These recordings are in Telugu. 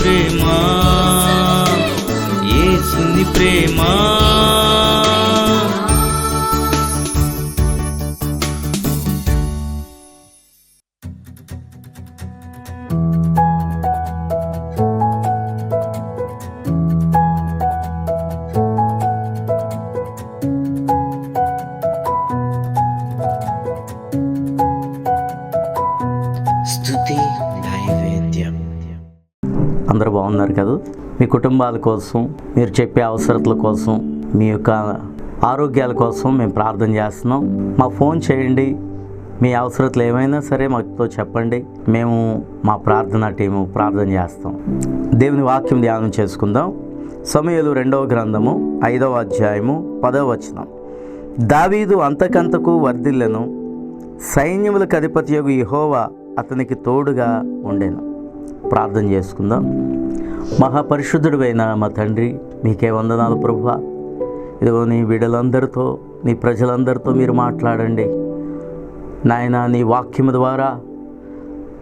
ప్రేమ, యేసుని ప్రేమ. అందరూ బాగున్నారు కదా? మీ కుటుంబాల కోసం, మీరు చెప్పే అవసరతల కోసం, మీ యొక్క ఆరోగ్యాల కోసం మేము ప్రార్థన చేస్తున్నాం. మాకు ఫోన్ చేయండి. మీ అవసరతలు ఏమైనా సరే మాతో చెప్పండి. మేము మా ప్రార్థనా టీము ప్రార్థన చేస్తాం. దేవుని వాక్యం ధ్యానం చేసుకుందాం. సమూయేలు 2వ గ్రంథము 5వ అధ్యాయము 10వ వచనం. దావీదు అంతకంతకు వర్ధిల్లెను, సైన్యములకు అధిపతియగు యెహోవా అతనికి తోడుగా ఉండెను. ప్రార్థన చేసుకుందాం. మహాపరిశుద్ధుడైన మా తండ్రి, మీకే వందనాలు ప్రభువా. ఇదిగో నీ బిడ్డలందరితో, నీ ప్రజలందరితో మీరు మాట్లాడండి నాయన. నీ వాక్యము ద్వారా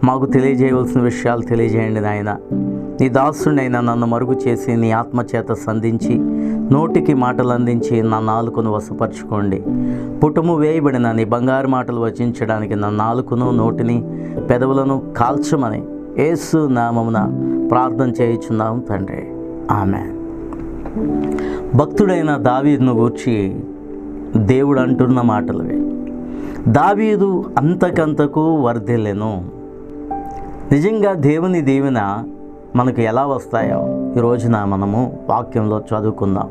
మాకు తెలియజేయవలసిన విషయాలు తెలియజేయండి నాయన. నీ దాసుడైనా నన్ను మరుగు చేసి నీ ఆత్మచేత సంధించి నోటికి మాటలు అందించి నా నాలుకను వశపరచుకోండి. పుటము వేయబడిన నీ బంగారు మాటలు వచించడానికి నా నాలుకను, నోటిని, పెదవులను కాల్చమని యేసు నామమున ప్రార్థన చేయుచున్నాము తండ్రి, ఆమేన్. భక్తుడైన దావీదును గూర్చి దేవుడు అంటున్న మాటలవి. దావీదు అంతకంతకు వర్ధిల్లెను. నిజంగా దేవుని దీవెన మనకు ఎలా వస్తాయో ఈ రోజున మనము వాక్యంలో చదువుకుందాం.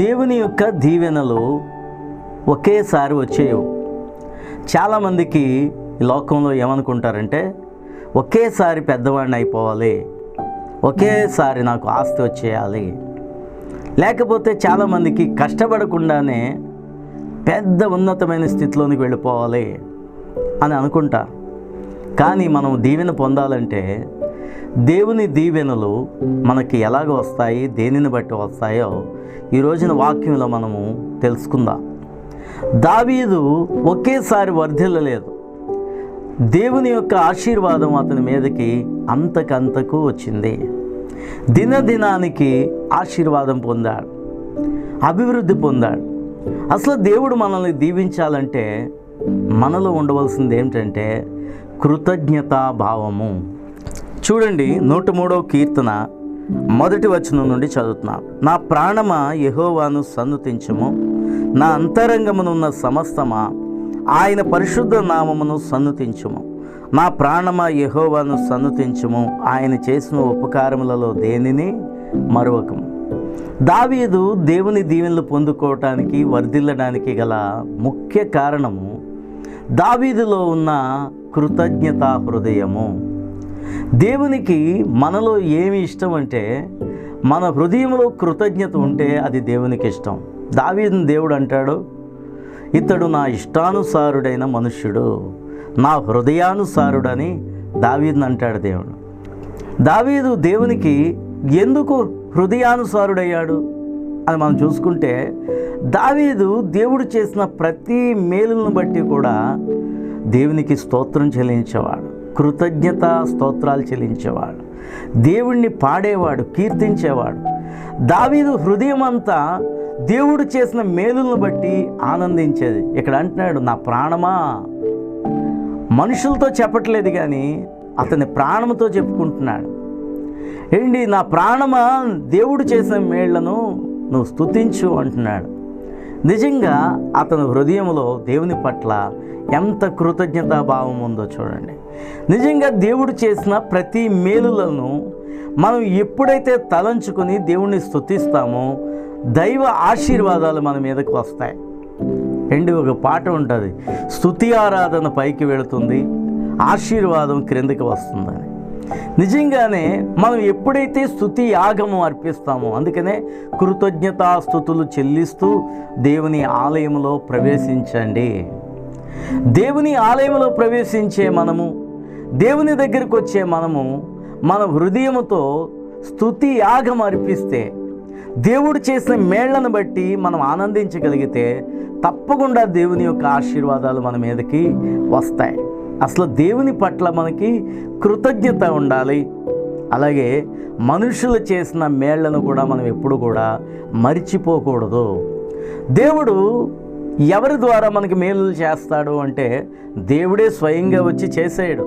దేవుని యొక్క దీవెనలు ఒకేసారి వచ్చేయవు. చాలామందికి ఈ లోకంలో ఏమనుకుంటారంటే, ఒకేసారి పెద్దవాడిని అయిపోవాలి, ఒకేసారి నాకు ఆస్తి వచ్చేయాలి, లేకపోతే చాలామందికి కష్టపడకుండానే పెద్ద ఉన్నతమైన స్థితిలోనికి వెళ్ళిపోవాలి అని అనుకుంటారు. కానీ మనం దీవెన పొందాలంటే దేవుని దీవెనలు మనకి ఎలాగ వస్తాయి, దేనిని బట్టి వస్తాయో ఈ రోజున వాక్యంలో మనము తెలుసుకుందాం. దావీదు ఒకేసారి వర్ధిల్లలేదు. దేవుని యొక్క ఆశీర్వాదం అతని మీదకి అంతకంతకు వచ్చింది. దినదినానికి ఆశీర్వాదం పొందాడు, అభివృద్ధి పొందాడు. అసలు దేవుడు మనల్ని దీవించాలంటే మనలో ఉండవలసింది ఏమిటంటే కృతజ్ఞతా భావము. చూడండి, 103వ కీర్తన 1వ వచనం నుండి చదువుతున్నాను. నా ప్రాణమా యెహోవాను సన్నుతించుము, నా అంతరంగమునున్న సమస్తమా ఆయన పరిశుద్ధ నామమును సన్నుతించుము. నా ప్రాణమా యెహోవాను సన్నుతించుము, ఆయన చేసిన ఉపకారములలో దేనిని మరువకము. దావీదు దేవుని దీవెనలు పొందుకోవటానికి, వర్ధిల్లడానికి గల ముఖ్య కారణము దావీదులో ఉన్న కృతజ్ఞతా హృదయము. దేవునికి మనలో ఏమి ఇష్టం అంటే, మన హృదయంలో కృతజ్ఞత ఉంటే అది దేవునికి ఇష్టం. దావీదుని దేవుడు అంటాడు, ఇతడు నా ఇష్టానుసారుడైన మనుష్యుడు, నా హృదయానుసారుడని దావీదుని అంటాడు దేవుడు. దావీదు దేవునికి ఎందుకు హృదయానుసారుడయ్యాడు అని మనం చూసుకుంటే, దావీదు దేవుడు చేసిన ప్రతి మేలులను బట్టి కూడా దేవునికి స్తోత్రం చెల్లించేవాడు, కృతజ్ఞత స్తోత్రాలు చెల్లించేవాడు, దేవుణ్ణి పాడేవాడు, కీర్తించేవాడు. దావీదు హృదయం అంతా దేవుడు చేసిన మేలులను బట్టి ఆనందించేది. ఇక్కడ అంటున్నాడు, నా ప్రాణమా. మనుషులతో చెప్పట్లేదు కానీ అతని ప్రాణంతో చెప్పుకుంటున్నాడు. ఏంటి, నా ప్రాణమా దేవుడు చేసిన మేళ్లను నువ్వు స్తుతించు అంటున్నాడు. నిజంగా అతని హృదయంలో దేవుని పట్ల ఎంత కృతజ్ఞతా భావం ఉందో చూడండి. నిజంగా దేవుడు చేసిన ప్రతి మేలులను మనం ఎప్పుడైతే తలంచుకొని దేవుణ్ణి స్తుతిస్తామో దైవ ఆశీర్వాదాలు మన మీదకి వస్తాయి. ఒక పాట ఉంటుంది, స్తుతి ఆరాధన పైకి వెళుతుంది, ఆశీర్వాదం క్రిందకి వస్తుందని. నిజంగానే మనం ఎప్పుడైతే స్తుతి యాగము అర్పిస్తామో, అందుకనే కృతజ్ఞతా స్తుతులు చెల్లిస్తూ దేవుని ఆలయంలో ప్రవేశించండి. దేవుని ఆలయంలో ప్రవేశించే మనము, దేవుని దగ్గరికి వచ్చే మనము మన హృదయముతో స్తుతి యాగం అర్పిస్తే, దేవుడు చేసిన మేళ్లను బట్టి మనం ఆనందించగలిగితే తప్పకుండా దేవుని యొక్క ఆశీర్వాదాలు మన మీదకి వస్తాయి. అసలు దేవుని పట్ల మనకి కృతజ్ఞత ఉండాలి. అలాగే మనుషులు చేసిన మేళ్లను కూడా మనం ఎప్పుడు కూడా మరిచిపోకూడదు. దేవుడు ఎవరి ద్వారా మనకి మేలు చేస్తాడు అంటే దేవుడే స్వయంగా వచ్చి చేసాడు.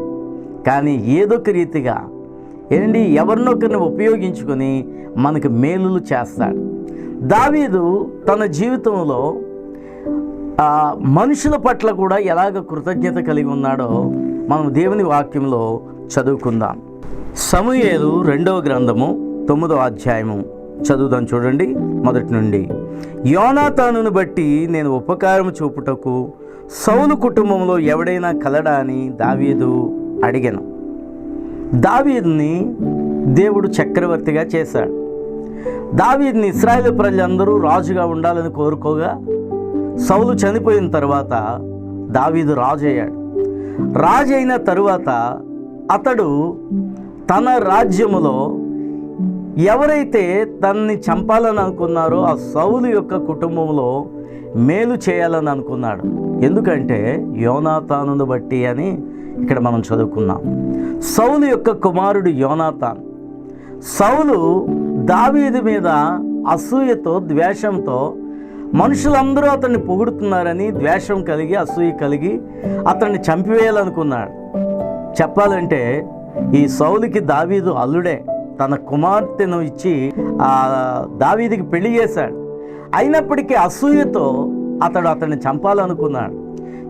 కానీ ఏదొక రీతిగా ఎవరినొకరిని ఉపయోగించుకొని మనకు మేలులు చేస్తాడు. దావీదు తన జీవితంలో మనుషుల పట్ల కూడా ఎలాగ కృతజ్ఞత కలిగి ఉన్నాడో మనం దేవుని వాక్యంలో చదువుకుందాం. సమూయేలు 2వ గ్రంథము 9వ అధ్యాయము చదువుదాం. చూడండి మొదటి నుండి. యోనాతానును బట్టి నేను ఉపకారం చూపుటకు సౌలు కుటుంబంలో ఎవడైనా కలడా అని దావీదు అడిగాను. దావీదుని దేవుడు చక్రవర్తిగా చేశాడు. దావీదుని ఇశ్రాయేలు ప్రజలందరూ రాజుగా ఉండాలని కోరుకోగా సౌలు చనిపోయిన తర్వాత దావీదు రాజు అయ్యాడు. రాజు అయిన తరువాత అతడు తన రాజ్యములో ఎవరైతే తనని చంపాలని అనుకున్నారో ఆ సౌలు యొక్క కుటుంబంలో మేలు చేయాలని అనుకున్నాడు. ఎందుకంటే యోనాతానును బట్టి అని ఇక్కడ మనం చదువుకున్నాం. సౌలు యొక్క కుమారుడు యోనాతాన్. సౌలు దావీదు మీద అసూయతో ద్వేషంతో మనుషులందరూ అతన్ని పొగుడుతున్నారని ద్వేషం కలిగి అసూయ కలిగి అతన్ని చంపివేయాలనుకున్నాడు. చెప్పాలంటే ఈ సౌలుకి దావీదు అల్లుడే. తన కుమార్తెను ఇచ్చి దావీదుకి పెళ్లి చేశాడు. అయినప్పటికీ అసూయతో అతన్ని చంపాలనుకున్నాడు.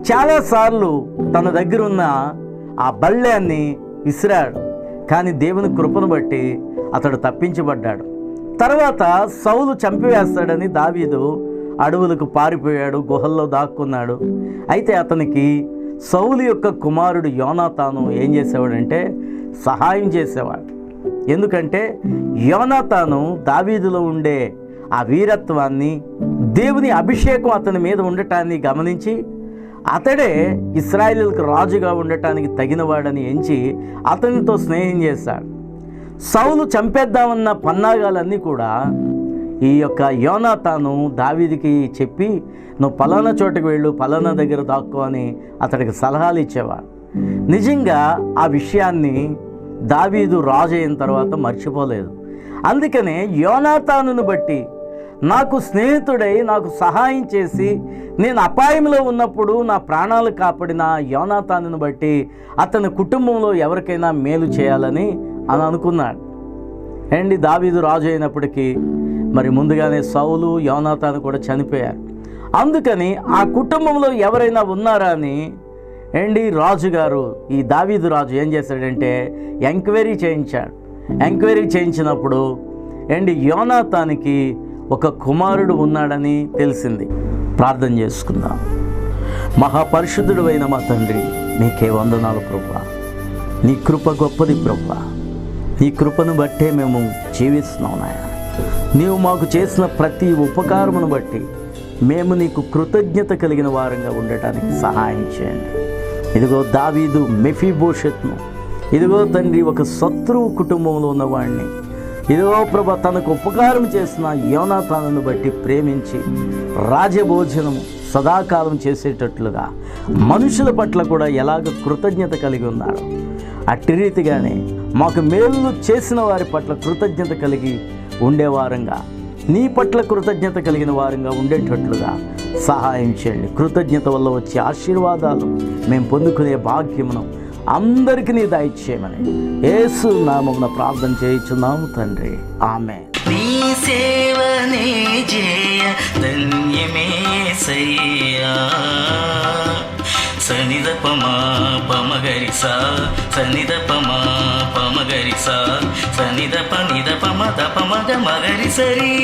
చాలాసార్లు తన దగ్గర ఉన్న ఆ బల్యాన్ని విసిరాడు. కానీ దేవుని కృపను బట్టి అతడు తప్పించబడ్డాడు. తర్వాత సౌలు చంపివేస్తాడని దావీదు అడవులకు పారిపోయాడు, గుహల్లో దాక్కున్నాడు. అయితే అతనికి సౌలు యొక్క కుమారుడు యోనాతాను ఏం చేసేవాడంటే సహాయం చేసేవాడు. ఎందుకంటే యోనాతాను దావీదులో ఉండే ఆ వీరత్వాన్ని, దేవుని అభిషేకం అతని మీద ఉండటాన్ని గమనించి అతడే ఇశ్రాయేలులకు రాజుగా ఉండటానికి తగినవాడని ఎంచి అతనితో స్నేహం చేశాడు. సౌలు చంపేద్దామన్న పన్నాగాలన్నీ కూడా ఈ యొక్క యోనాతాను దావీదుకి చెప్పి నువ్వు పలానా చోటకు వెళ్ళు, పలానా దగ్గర దాక్కో అని అతడికి సలహాలు ఇచ్చేవాడు. నిజంగా ఆ విషయాన్ని దావీదు రాజు అయిన తర్వాత మర్చిపోలేదు. అందుకనే యోనాతానును బట్టి నాకు స్నేహితుడై నాకు సహాయం చేసి నేను అపాయంలో ఉన్నప్పుడు నా ప్రాణాలు కాపాడిన యోనాతానును బట్టి అతని కుటుంబంలో ఎవరికైనా మేలు చేయాలని అనుకున్నాడు. దావీదు రాజు అయినప్పటికీ మరి ముందుగానే సౌలు యోనాతాను కూడా చనిపోయారు. అందుకని ఆ కుటుంబంలో ఎవరైనా ఉన్నారా అని రాజుగారు ఈ దావీదు రాజు ఏం చేశాడంటే ఎంక్వైరీ చేయించాడు. ఎంక్వైరీ చేయించినప్పుడు యోనాతానికి ఒక కుమారుడు ఉన్నాడని తెలిసింది. ప్రార్థన చేసుకుందాం. మహాపరిశుద్ధుడు అయిన మా తండ్రి, నీకే వందనాలు ప్రభువా. నీ కృప గొప్పది ప్రభువా. నీ కృపను బట్టే మేము జీవిస్తున్నాం నాయన. నీవు మాకు చేసిన ప్రతి ఉపకారమును బట్టి మేము నీకు కృతజ్ఞత కలిగిన వారంగా ఉండటానికి సహాయం చేయండి. ఇదిగో దావీదు మెఫీబోషెత్ను, ఇదిగో తండ్రి ఒక శత్రువు కుటుంబంలో ఉన్నవాడిని, ఇదిగో ప్రభ తనకు ఉపకారం చేసిన యోనాతానును బట్టి ప్రేమించి రాజభోజనం సదాకాలం చేసేటట్లుగా మనుషుల పట్ల కూడా ఎలాగ కృతజ్ఞత కలిగి ఉన్నాడు, అట్టి రీతిగానే మాకు మేలు చేసిన వారి పట్ల కృతజ్ఞత కలిగి ఉండేవారంగా, నీ పట్ల కృతజ్ఞత కలిగిన వారంగా ఉండేటట్లుగా సహాయం చేయండి. కృతజ్ఞత వల్ల వచ్చే ఆశీర్వాదాలు మేము పొందుకునే భాగ్యమును అందరికీ నీ దయచేయమని యేసు నామమున ప్రార్థన చేయుచున్నాము తండ్రి, ఆమేన్. నీ సేవనే జయ ధన్యమేసయ్యా. సనిద పమా పమగరిసా సనిద పమా పమగరిసా సనిద పనిద పమ దపమగ మగరి సరీ.